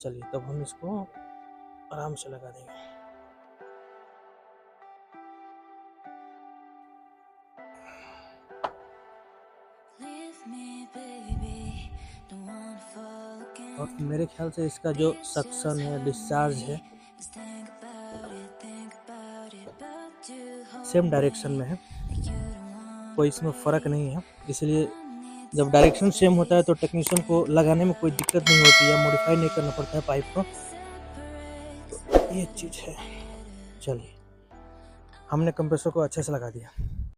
चलिए तब हम इसको आराम से लगा देंगे। और मेरे ख्याल से इसका जो सक्शन है, डिस्चार्ज है, सेम डायरेक्शन में है, कोई इसमें फ़र्क नहीं है। इसलिए जब डायरेक्शन सेम होता है तो टेक्नीशियन को लगाने में कोई दिक्कत नहीं होती है, मॉडिफाई नहीं करना पड़ता है पाइप को। तो ये चीज़ है। चलिए हमने कंप्रेसर को अच्छे से लगा दिया।